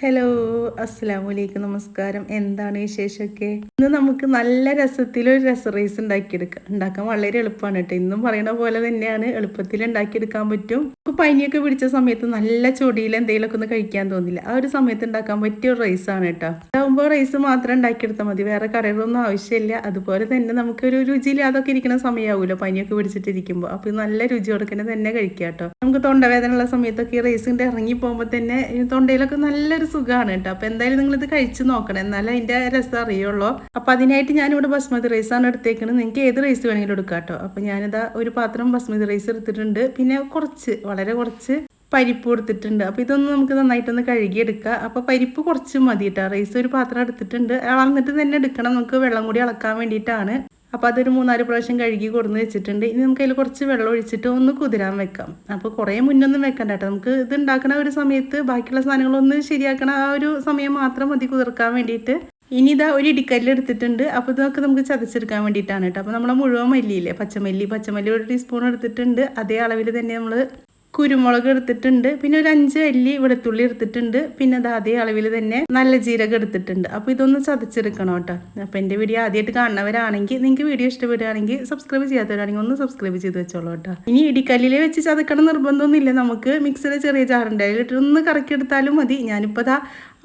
Hello, അസ്സലാമലൈക്കും, നമസ്കാരം. എന്താണ് വിശേഷമൊക്കെ? ഇന്ന് നമുക്ക് നല്ല രസത്തിലൊരു രസ റൈസ് ഉണ്ടാക്കാൻ വളരെ എളുപ്പമാണ് കേട്ടോ. ഇന്നും പറയണ പോലെ തന്നെയാണ്, എളുപ്പത്തിൽ ഉണ്ടാക്കിയെടുക്കാൻ പറ്റും. ഇപ്പോൾ പനിയൊക്കെ പിടിച്ച സമയത്ത് നല്ല ചൊടിയിൽ എന്തെങ്കിലുമൊക്കെ ഒന്ന് കഴിക്കാൻ തോന്നില്ല, ആ ഒരു സമയത്ത് ഉണ്ടാക്കാൻ പറ്റിയ ഒരു റൈസാണ് കേട്ടോ. ഇതാകുമ്പോൾ റൈസ് മാത്രം ഉണ്ടാക്കിയെടുത്താൽ മതി, വേറെ കറികളൊന്നും ആവശ്യമില്ല. അതുപോലെ തന്നെ നമുക്കൊരു രുചിയില്ലാതൊക്കെ ഇരിക്കുന്ന സമയമാവുമല്ലോ പനിയൊക്കെ പിടിച്ചിട്ടിരിക്കുമ്പോൾ. അപ്പോൾ ഇത് നല്ല രുചിയോടെ തന്നെ കഴിക്കാം കേട്ടോ. നമുക്ക് തൊണ്ടവേദന ഉള്ള സമയത്തൊക്കെ ഈ റൈസിൻ്റെ ഇറങ്ങി പോകുമ്പോൾ തന്നെ തൊണ്ടയിലൊക്കെ നല്ലൊരു സുഖമാണ് കേട്ടോ. അപ്പോൾ എന്തായാലും നിങ്ങളിത് കഴിച്ച് നോക്കണം, എന്നാലും അതിൻ്റെ രസം അറിയുള്ളൂ. അപ്പോൾ അതിനായിട്ട് ഞാനിവിടെ ബസ്മതി റൈസാണ് എടുത്തേക്കുന്നത്. നിങ്ങൾക്ക് ഏത് റൈസ് വേണമെങ്കിലും എടുക്കാം കേട്ടോ. അപ്പോൾ ഞാനിതാ ഒരു പാത്രം ബസ്മതി റൈസ് എടുത്തിട്ടുണ്ട്. പിന്നെ വളരെ കുറച്ച് പരിപ്പ് എടുത്തിട്ടുണ്ട്. അപ്പോൾ ഇതൊന്ന് നമുക്ക് നന്നായിട്ടൊന്ന് കഴുകിയെടുക്കുക. അപ്പോൾ പരിപ്പ് കുറച്ച് മതി കേട്ടോ. റൈസ് ഒരു പാത്രം എടുത്തിട്ടുണ്ട്, അളന്നിട്ട് തന്നെ എടുക്കണം, നമുക്ക് വെള്ളം കൂടി അളക്കാൻ വേണ്ടിയിട്ടാണ്. അപ്പോൾ അതൊരു 3-4 പ്രാവശ്യം കഴുകി കൊടുന്ന് വെച്ചിട്ടുണ്ട്. ഇനി നമുക്ക് അതിൽ കുറച്ച് വെള്ളം ഒഴിച്ചിട്ട് ഒന്ന് കുതിരാൻ വെക്കാം. അപ്പോൾ കുറേ മുന്നൊന്നും വെക്കണ്ട കേട്ടോ. നമുക്ക് ഇത് ഉണ്ടാക്കുന്ന ഒരു സമയത്ത് ബാക്കിയുള്ള സാധനങ്ങളൊന്ന് ശരിയാക്കണ ആ ഒരു സമയം മാത്രം മതി കുതിർക്കാൻ വേണ്ടിയിട്ട്. ഇനി ഇതാ ഒരു ഇടിക്കല്ല് എടുത്തിട്ടുണ്ട്. അപ്പോൾ ഇതൊക്കെ നമുക്ക് ചതച്ചെടുക്കാൻ വേണ്ടിയിട്ടാണ് കേട്ടോ. അപ്പോൾ നമ്മളെ മുഴുവൻ മല്ലിയില്ലേ, പച്ചമല്ലി 1 ടീസ്പൂൺ എടുത്തിട്ടുണ്ട്. അതേ അളവിൽ തന്നെ നമ്മൾ കുരുമുളക് എടുത്തിട്ടുണ്ട്. പിന്നെ ഒരു 5 അല്ലി വെളുത്തുള്ളി എടുത്തിട്ടുണ്ട്. പിന്നെ അത് അതേ അളവിൽ തന്നെ നല്ല ജീരകം എടുത്തിട്ടുണ്ട്. അപ്പോൾ ഇതൊന്ന് ചതച്ചെടുക്കണം കേട്ടോ. അപ്പോൾ എൻ്റെ വീഡിയോ ആദ്യമായിട്ട് കാണുന്നവരാണെങ്കിൽ, നിങ്ങൾക്ക് വീഡിയോ ഇഷ്ടപ്പെടുകയാണെങ്കിൽ, സബ്സ്ക്രൈബ് ചെയ്യാത്തവരാണെങ്കിൽ ഒന്ന് സബ്സ്ക്രൈബ് ചെയ്ത് വെച്ചോളൂ കേട്ടോ. ഇനി ഇടിക്കല്ലിൽ വെച്ച് ചതക്കണം നിർബന്ധമൊന്നുമില്ല, നമുക്ക് മിക്സിയുടെ ചെറിയ ജാറുണ്ട് അതിലിട്ട് ഒന്ന് കറക്കിയെടുത്താലും മതി. ഞാനിപ്പോൾ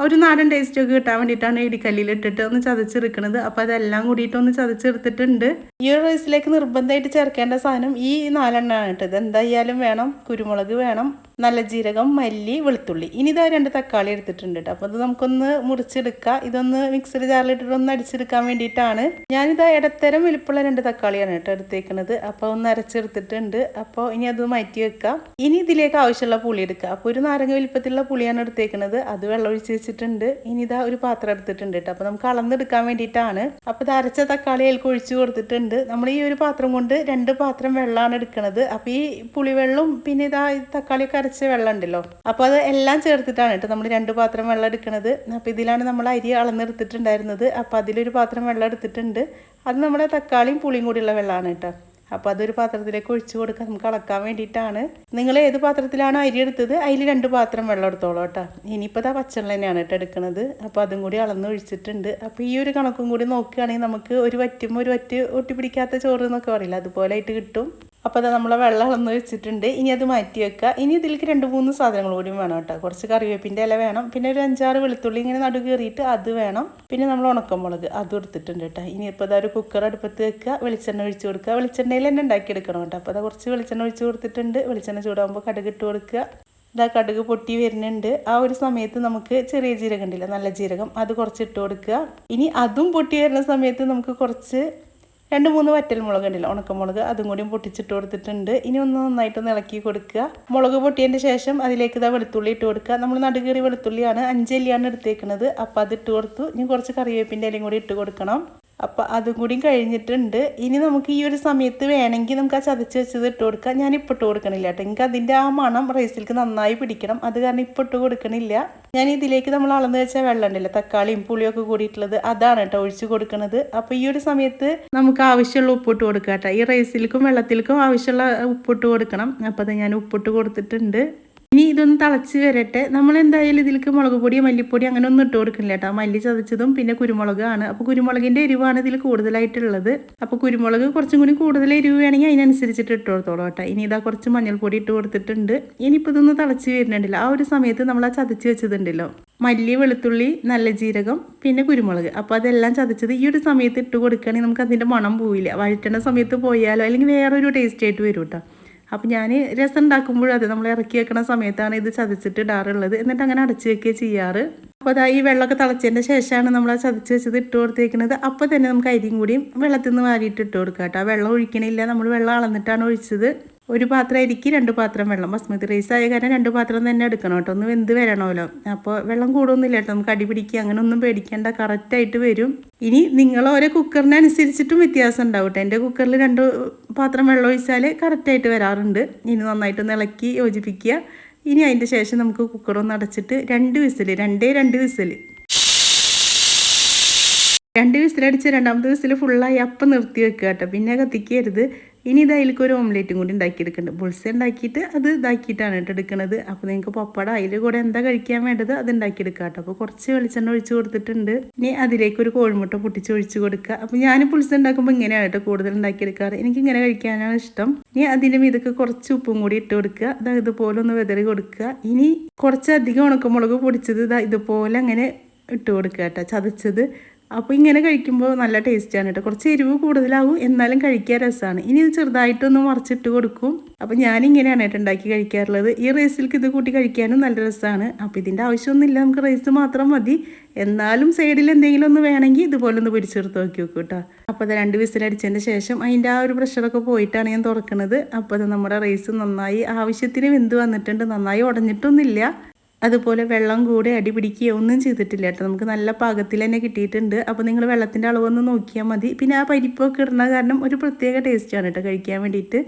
ഒരു നാടൻ ടേസ്റ്റൊക്കെ കിട്ടാൻ വേണ്ടിയിട്ടാണ് ഇടിക്കല്ലിലിട്ടിട്ട് ഒന്ന് ചതച്ചെടുക്കുന്നത്. അപ്പോൾ അതെല്ലാം കൂടിയിട്ട് ഒന്ന് ചതച്ചെടുത്തിട്ടുണ്ട്. ഈ ഒരു റൈസിലേക്ക് നിർബന്ധമായിട്ട് ചേർക്കേണ്ട സാധനം ഈ 4 എണ്ണമാണ് കേട്ടോ. ഇത് എന്തായാലും വേണം. കുരുമുളക് വേണം, നല്ല ജീരകം, മല്ലി, വെളുത്തുള്ളി. ഇനി ഇതാ 2 തക്കാളി എടുത്തിട്ടുണ്ട് കേട്ടോ. അപ്പോൾ അത് നമുക്കൊന്ന് മുറിച്ചെടുക്കാം. ഇതൊന്ന് മിക്സിയുടെ ജാറിലിട്ടിട്ട് ഒന്ന് അടിച്ചെടുക്കാൻ വേണ്ടിയിട്ടാണ്. ഞാനിതാ ഇടത്തരം വലിപ്പമുള്ള 2 തക്കാളിയാണ് കേട്ടോ എടുത്തേക്കുന്നത്. അപ്പോൾ ഒന്ന് അരച്ചെടുത്തിട്ടുണ്ട്. അപ്പോൾ ഇനി അത് മാറ്റി വെക്കാം. ഇനി ഇതിലേക്ക് ആവശ്യമുള്ള പുളി എടുക്കുക. അപ്പോൾ ഒരു നാരങ്ങ വലിപ്പത്തിലുള്ള പുളിയാണ് എടുത്തേക്കുന്നത്. അത് വെള്ളം ഒഴിച്ച് വെച്ചിട്ടുണ്ട്. ഇനി ഇതാ ഒരു പാത്രം എടുത്തിട്ടുണ്ട് കേട്ടോ. അപ്പോൾ നമുക്ക് അളന്നെടുക്കാൻ വേണ്ടിയിട്ടാണ്. അപ്പോൾ ഇത് അരച്ച തക്കാളി അതിലേക്ക് ഒഴിച്ച് കൊടുത്തിട്ടുണ്ട്. നമ്മൾ ഈ ഒരു പാത്രം കൊണ്ട് 2 പാത്രം വെള്ളമാണ് എടുക്കുന്നത്. അപ്പോൾ ഈ പുളിവെള്ളവും പിന്നെ ഇതാ തക്കാളിയൊക്കെ അരച്ച വെള്ളം ഉണ്ടല്ലോ, അപ്പോൾ അത് എല്ലാം ചേർത്തിട്ടാണ് കേട്ടോ നമ്മൾ 2 പാത്രം വെള്ളം എടുക്കുന്നത്. അപ്പോൾ ഇതിലാണ് നമ്മൾ അരി അളന്നെടുത്തിട്ടുണ്ടായിരുന്നത്. അപ്പോൾ അതിലൊരു പാത്രം വെള്ളം എടുത്തിട്ടുണ്ട്. അത് നമ്മുടെ തക്കാളിയും പുളിയും കൂടിയുള്ള വെള്ളമാണ് കേട്ടോ. അപ്പോൾ അതൊരു പാത്രത്തിലേക്ക് ഒഴിച്ചു കൊടുക്കുക, നമുക്ക് അളക്കാൻ വേണ്ടിയിട്ടാണ്. നിങ്ങൾ ഏത് പാത്രത്തിലാണോ അരി എടുത്തത് അതിൽ 2 പാത്രം വെള്ളം എടുത്തോളൂ കേട്ടോ. ഇനിയിപ്പോൾ പച്ചവെള്ളം തന്നെയാണ് കേട്ടോ എടുക്കുന്നത്. അപ്പോൾ അതും കൂടി അളന്ന് ഒഴിച്ചിട്ടുണ്ട്. അപ്പോൾ ഈ ഒരു കണക്കും കൂടി നോക്കുകയാണെങ്കിൽ നമുക്ക് ഒരു വറ്റ് ഒട്ടിപ്പിടിക്കാത്ത ചോറ് എന്നൊക്കെ പറയില്ല, അതുപോലെ ആയിട്ട് കിട്ടും. അപ്പോൾ അത് നമ്മളെ വെള്ളം അളന്ന് വെച്ചിട്ടുണ്ട്. ഇനി അത് മാറ്റി വെക്കുക. ഇനി ഇതിലേക്ക് 2-3 സാധനങ്ങൾ കൂടി വേണം കേട്ടോ. കുറച്ച് കറിവേപ്പിൻ്റെ ഇല വേണം, പിന്നെ ഒരു 5-6 വെളുത്തുള്ളി ഇങ്ങനെ നടു കയറിയിട്ട് അത് വേണം, പിന്നെ നമ്മൾ ഉണക്കമുളക് അതും എടുത്തിട്ടുണ്ട് കേട്ടോ. ഇനിയിപ്പോൾ അതൊരു കുക്കർ അടുപ്പത്ത് വെക്കുക, വെളിച്ചെണ്ണ ഒഴിച്ച് കൊടുക്കുക. വെളിച്ചെണ്ണയിൽ തന്നെ ഉണ്ടാക്കിയെടുക്കണം കേട്ടോ. അപ്പോൾ അത് കുറച്ച് വെളിച്ചെണ്ണ ഒഴിച്ച് കൊടുത്തിട്ടുണ്ട്. വെളിച്ചെണ്ണ ചൂടാകുമ്പോൾ കടുക് ഇട്ട് കൊടുക്കുക. ഇതാ കടുക് പൊട്ടി വരുന്നുണ്ട്. ആ ഒരു സമയത്ത് നമുക്ക് ചെറിയ ജീരകം ഉണ്ടല്ലോ, നല്ല ജീരകം, അത് കുറച്ച് ഇട്ട് കൊടുക്കുക. ഇനി അതും പൊട്ടി വരുന്ന സമയത്ത് നമുക്ക് കുറച്ച് 2-3 വറ്റൽമുളക് ഉണ്ടല്ലോ, ഉണക്കമുളക്, അതും കൂടിയും പൊട്ടിച്ചിട്ട് കൊടുത്തിട്ടുണ്ട്. ഇനി ഒന്ന് നന്നായിട്ടൊന്ന് ഇളക്കി കൊടുക്കുക. മുളക് പൊട്ടിയതിൻ്റെ ശേഷം അതിലേക്ക് ഇതാ വെളുത്തുള്ളി ഇട്ട് കൊടുക്കുക. നമ്മൾ നടുകേറി വെളുത്തുള്ളിയാണ്, 5 അല്ലിയാണ് എടുത്തേക്കുന്നത്. അപ്പോൾ അത് ഇട്ട് കൊടുത്തു. ഇനി കുറച്ച് കറിവേപ്പിൻ്റെ ഇലയും കൂടി ഇട്ട് കൊടുക്കണം. അപ്പോൾ അതും കൂടി കഴിഞ്ഞിട്ടുണ്ട്. ഇനി നമുക്ക് ഈ ഒരു സമയത്ത് വേണമെങ്കിൽ നമുക്ക് ആ ചതച്ച് വെച്ചത് ഇട്ട് കൊടുക്കാം. ഞാനിപ്പോൾ ഇട്ട് കൊടുക്കണില്ല കേട്ടോ. എനിക്ക് അതിൻ്റെ ആ മണം റൈസിലേക്ക് നന്നായി പിടിക്കണം, അത് കാരണം ഇപ്പോൾ ഇട്ട് കൊടുക്കണില്ല. ഞാൻ ഇതിലേക്ക് നമ്മൾ അളന്ന് വെച്ചാൽ വെള്ളം ഉണ്ടല്ലോ, തക്കാളിയും പുളിയൊക്കെ കൂടിയിട്ടുള്ളത്, അതാണ് കേട്ടോ ഒഴിച്ച് കൊടുക്കുന്നത്. അപ്പോൾ ഈ ഒരു സമയത്ത് നമുക്ക് ആവശ്യമുള്ള ഉപ്പിട്ട് കൊടുക്കാം കേട്ടോ. ഈ റൈസിലേക്കും വെള്ളത്തിലേക്കും ആവശ്യമുള്ള ഉപ്പിട്ട് കൊടുക്കണം. അപ്പോൾ അത് ഞാൻ ഉപ്പിട്ട് കൊടുത്തിട്ടുണ്ട്. ഇനി ഇതൊന്ന് തിളച്ച് വരട്ടെ. നമ്മൾ എന്തായാലും ഇതിലേക്ക് മുളക് പൊടി, മല്ലിപ്പൊടി അങ്ങനെ ഒന്നും ഇട്ട് കൊടുക്കില്ല കേട്ടോ. മല്ലി ചതച്ചതും പിന്നെ കുരുമുളകാണ്. അപ്പോൾ കുരുമുളകിൻ്റെ എരിവാണ് ഇതിൽ കൂടുതലായിട്ടുള്ളത്. അപ്പോൾ കുരുമുളക് കുറച്ചും കൂടി കൂടുതൽ എരിവ് വേണമെങ്കിൽ അതിനനുസരിച്ചിട്ട് ഇട്ട് കൊടുത്തോളൂ കേട്ടോ. ഇനി ഇതാ കുറച്ച് മഞ്ഞൾപ്പൊടി ഇട്ട് കൊടുത്തിട്ടുണ്ട്. ഇനിയിപ്പോൾ ഇതൊന്ന് തിളച്ച് വരുന്നുണ്ടല്ലോ, ആ ഒരു സമയത്ത് നമ്മൾ ആ ചതച്ച് വെച്ചതുണ്ടല്ലോ, മല്ലി, വെളുത്തുള്ളി, നല്ല ജീരകം, പിന്നെ കുരുമുളക്, അപ്പോൾ അതെല്ലാം ചതച്ചത് ഈ ഒരു സമയത്ത് ഇട്ട് കൊടുക്കുകയാണെങ്കിൽ നമുക്ക് അതിൻ്റെ മണം പോവില്ല. വഴറ്റുന്ന സമയത്ത് പോയാലോ അല്ലെങ്കിൽ വേറൊരു ടേസ്റ്റ് ആയിട്ട് വരും കേട്ടോ. അപ്പോൾ ഞാൻ രസം ഉണ്ടാക്കുമ്പോഴും അത് നമ്മൾ ഇറക്കി വെക്കുന്ന സമയത്താണ് ഇത് ചതച്ചിട്ട് ഇടാറുള്ളത്. എന്നിട്ട് അങ്ങനെ അടച്ച് വെക്കുകയും ചെയ്യാറ്. അപ്പോൾ അതാ ഈ വെള്ളമൊക്കെ തിളച്ചതിൻ്റെ ശേഷമാണ് നമ്മൾ ആ ചതച്ച് വെച്ചത് ഇട്ട് കൊടുത്തേക്കുന്നത്. അപ്പോൾ തന്നെ നമുക്ക് അരിയും കൂടിയും വെള്ളത്തിൽ നിന്ന് വാരിയിട്ട് ഇട്ട് കൊടുക്കാം കേട്ടോ. വെള്ളം ഒഴിക്കണില്ല, നമ്മൾ വെള്ളം അളന്നിട്ടാണ് ഒഴിച്ചത്. ഒരു പാത്രം അരിക്ക് 2 പാത്രം വെള്ളം. ബസ്മതി റൈസ് ആയ കാരണം 2 പാത്രം തന്നെ എടുക്കണം കേട്ടോ, ഒന്ന് വെന്ത് വരണമല്ലോ. അപ്പോൾ വെള്ളം കൂടുന്നില്ല കേട്ടോ, നമുക്ക് അടി പിടിക്കുക അങ്ങനെ ഒന്നും പേടിക്കേണ്ട, കറക്റ്റായിട്ട് വരും. ഇനി നിങ്ങൾ ഓരോ കുക്കറിനനുസരിച്ചിട്ടും വ്യത്യാസം ഉണ്ടാവും കേട്ടോ. എൻ്റെ കുക്കറിൽ 2 പാത്രം വെള്ളം ഒഴിച്ചാൽ കറക്റ്റായിട്ട് വരാറുണ്ട്. ഇനി നന്നായിട്ടൊന്ന് ഇളക്കി യോജിപ്പിക്കുക. ഇനി അതിൻ്റെ ശേഷം നമുക്ക് കുക്കറൊന്ന് അടച്ചിട്ട് 2 വിസിൽ 2 വിസിൽ 2 വിസിലടിച്ച് 2ാമത്തെ വിസിൽ ഫുള്ളായി അപ്പം നിർത്തി വെക്കുക കേട്ടോ. പിന്നെ കത്തിക്കരുത്. ഇനി ഇത് അതിലേക്ക് ഒരു ഓംലേറ്റും കൂടി ഉണ്ടാക്കിയെടുക്കുന്നുണ്ട്. ബുൾസ ഉണ്ടാക്കിയിട്ട് അത് ഇതാക്കിയിട്ടാണ് കേട്ടോ എടുക്കുന്നത്. അപ്പോൾ നിങ്ങൾക്ക് പപ്പടം അതിൽ കൂടെ എന്താ കഴിക്കാൻ വേണ്ടത് അത് ഉണ്ടാക്കിയെടുക്കാം കേട്ടോ. അപ്പോൾ കുറച്ച് വെളിച്ചെണ്ണ ഒഴിച്ച് കൊടുത്തിട്ടുണ്ട്. ഇനി അതിലേക്ക് ഒരു കോഴിമുട്ട പൊട്ടിച്ച് ഒഴിച്ച് കൊടുക്കുക. അപ്പോൾ ഞാൻ പുളിസ ഉണ്ടാക്കുമ്പോൾ ഇങ്ങനെയാണ് കേട്ടോ കൂടുതൽ ഉണ്ടാക്കിയെടുക്കാറ്. എനിക്ക് ഇങ്ങനെ കഴിക്കാനാണ് ഇഷ്ടം. ഇനി അതിൻ്റെ ഇതൊക്കെ കുറച്ച് ഉപ്പും കൂടി ഇട്ട് കൊടുക്കുക. ഇതുപോലെ ഒന്ന് വെതറി കൊടുക്കുക. ഇനി കുറച്ചധികം ഉണക്കമുളക് പൊടിച്ചത് ഇതുപോലെ അങ്ങനെ ഇട്ട് കൊടുക്കുക കേട്ടോ, ചതച്ചത്. അപ്പോൾ ഇങ്ങനെ കഴിക്കുമ്പോൾ നല്ല ടേസ്റ്റാണ് കേട്ടോ. കുറച്ച് എരിവ് കൂടുതലാവും, എന്നാലും കഴിക്കാൻ രസമാണ്. ഇനി ഇത് ചെറുതായിട്ടൊന്ന് മറിച്ചിട്ട് കൊടുക്കും. അപ്പോൾ ഞാനിങ്ങനെയാണ് കേട്ടോ ഉണ്ടാക്കി കഴിക്കാറുള്ളത്. ഈ റൈസിലേക്ക് ഇത് കൂട്ടി കഴിക്കാനും നല്ല രസമാണ്. അപ്പോൾ ഇതിൻ്റെ ആവശ്യമൊന്നുമില്ല, നമുക്ക് റൈസ് മാത്രം മതി. എന്നാലും സൈഡിൽ എന്തെങ്കിലും ഒന്ന് വേണമെങ്കിൽ ഇതുപോലെ ഒന്ന് പൊരിച്ചെടുത്ത് നോക്കി വെക്കും കേട്ടോ. അപ്പോൾ അത് 2 വിസിലടിച്ചതിന് ശേഷം അതിൻ്റെ ആ ഒരു പ്രഷറൊക്കെ പോയിട്ടാണ് ഞാൻ തുറക്കുന്നത്. അപ്പോൾ അത് നമ്മുടെ റൈസ് നന്നായി ആവശ്യത്തിന് വെന്ത് വന്നിട്ടുണ്ട്, നന്നായി ഉടഞ്ഞിട്ടൊന്നുമില്ല. അതുപോലെ വെള്ളം കൂടെ അടി പിടിക്കുകയോ ഒന്നും ചെയ്തിട്ടില്ല കേട്ടോ. നമുക്ക് നല്ല പാകത്തിൽ തന്നെ കിട്ടിയിട്ടുണ്ട്. അപ്പോൾ നിങ്ങൾ വെള്ളത്തിൻ്റെ അളവൊന്ന് നോക്കിയാൽ മതി. പിന്നെ ആ പരിപ്പൊക്കെ ഇടുന്ന കാരണം ഒരു പ്രത്യേക ടേസ്റ്റാണ് കേട്ടോ കഴിക്കാൻ വേണ്ടിയിട്ട്.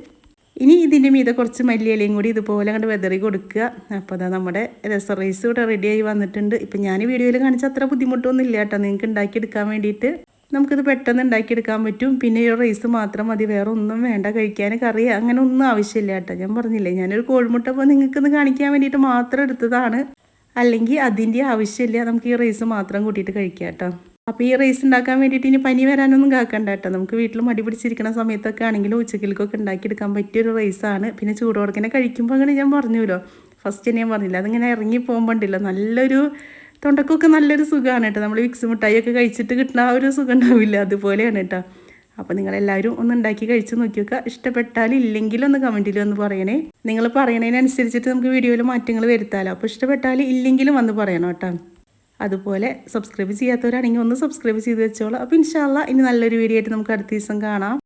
ഇനി ഇതിൻ്റെ മീതെ കുറച്ച് മല്ലിയിലയും കൂടി ഇതുപോലെ അങ്ങോട്ട് വെതറി കൊടുക്കുക. അപ്പോൾ അതാ നമ്മുടെ രസ റൈസ് ഇവിടെ റെഡിയായി വന്നിട്ടുണ്ട്. ഇപ്പം ഞാൻ വീഡിയോയിൽ കാണിച്ച അത്ര ബുദ്ധിമുട്ടൊന്നും ഇല്ല കേട്ടോ നിങ്ങൾക്ക് ഉണ്ടാക്കിയെടുക്കാൻ വേണ്ടിയിട്ട്. നമുക്കിത് പെട്ടെന്ന് ഉണ്ടാക്കിയെടുക്കാൻ പറ്റും. പിന്നെ ഈ റൈസ് മാത്രം മതി, വേറെ ഒന്നും വേണ്ട കഴിക്കാൻ. കറി അങ്ങനെ ഒന്നും ആവശ്യമില്ല കേട്ടോ. ഞാൻ പറഞ്ഞില്ലേ, ഞാനൊരു കോഴിമുട്ട അപ്പോൾ നിങ്ങൾക്കൊന്ന് കാണിക്കാൻ വേണ്ടിയിട്ട് മാത്രം എടുത്തതാണ്. അല്ലെങ്കിൽ അതിൻ്റെ ആവശ്യമില്ല, നമുക്ക് ഈ റൈസ് മാത്രം കൂട്ടിയിട്ട് കഴിക്കാം കേട്ടോ. അപ്പോൾ ഈ റൈസ് ഉണ്ടാക്കാൻ വേണ്ടിയിട്ട് ഇനി പനി വരാനൊന്നും കാക്കണ്ട കേട്ടോ. നമുക്ക് വീട്ടിൽ മടി പിടിച്ചിരിക്കുന്ന സമയത്തൊക്കെ ആണെങ്കിലും ഉച്ചക്കൽക്കൊക്കെ ഉണ്ടാക്കിയെടുക്കാൻ പറ്റിയൊരു റൈസാണ്. പിന്നെ ചൂടോടെ കഴിക്കുമ്പോൾ അങ്ങനെ ഞാൻ പറഞ്ഞല്ലോ, ഫസ്റ്റ് ഞാൻ പറഞ്ഞില്ല, അതിങ്ങനെ ഇറങ്ങി പോകുമ്പോൾ ഉണ്ടല്ലോ നല്ലൊരു തൊണ്ടക്കൊക്കെ നല്ലൊരു സുഖമാണ് കേട്ടോ. നമ്മൾ വിക്സ് മിഠായിയൊക്കെ കഴിച്ചിട്ട് കിട്ടുന്ന ആ ഒരു സുഖം ഉണ്ടാവില്ല, അതുപോലെയാണ് കേട്ടോ. അപ്പോൾ നിങ്ങളെല്ലാവരും ഒന്ന് ഉണ്ടാക്കി കഴിച്ച് നോക്കി നോക്കുക. ഇഷ്ടപ്പെട്ടാലും ഇല്ലെങ്കിലും ഒന്ന് കമൻറ്റിൽ ഒന്ന് പറയണേ. നിങ്ങൾ പറയണതിനനുസരിച്ചിട്ട് നമുക്ക് വീഡിയോയിൽ മാറ്റങ്ങൾ വരുത്താമല്ലോ. അപ്പോൾ ഇഷ്ടപ്പെട്ടാലും ഇല്ലെങ്കിലും വന്ന് പറയണം കേട്ടോ. അതുപോലെ സബ്സ്ക്രൈബ് ചെയ്യാത്തവരാണെങ്കിൽ ഒന്ന് സബ്സ്ക്രൈബ് ചെയ്ത് വെച്ചോളൂ. അപ്പോൾ ഇൻഷാ അല്ലാഹ് ഇനി നല്ലൊരു വീഡിയോ ആയിട്ട് നമുക്ക് അടുത്ത ദിവസം കാണാം.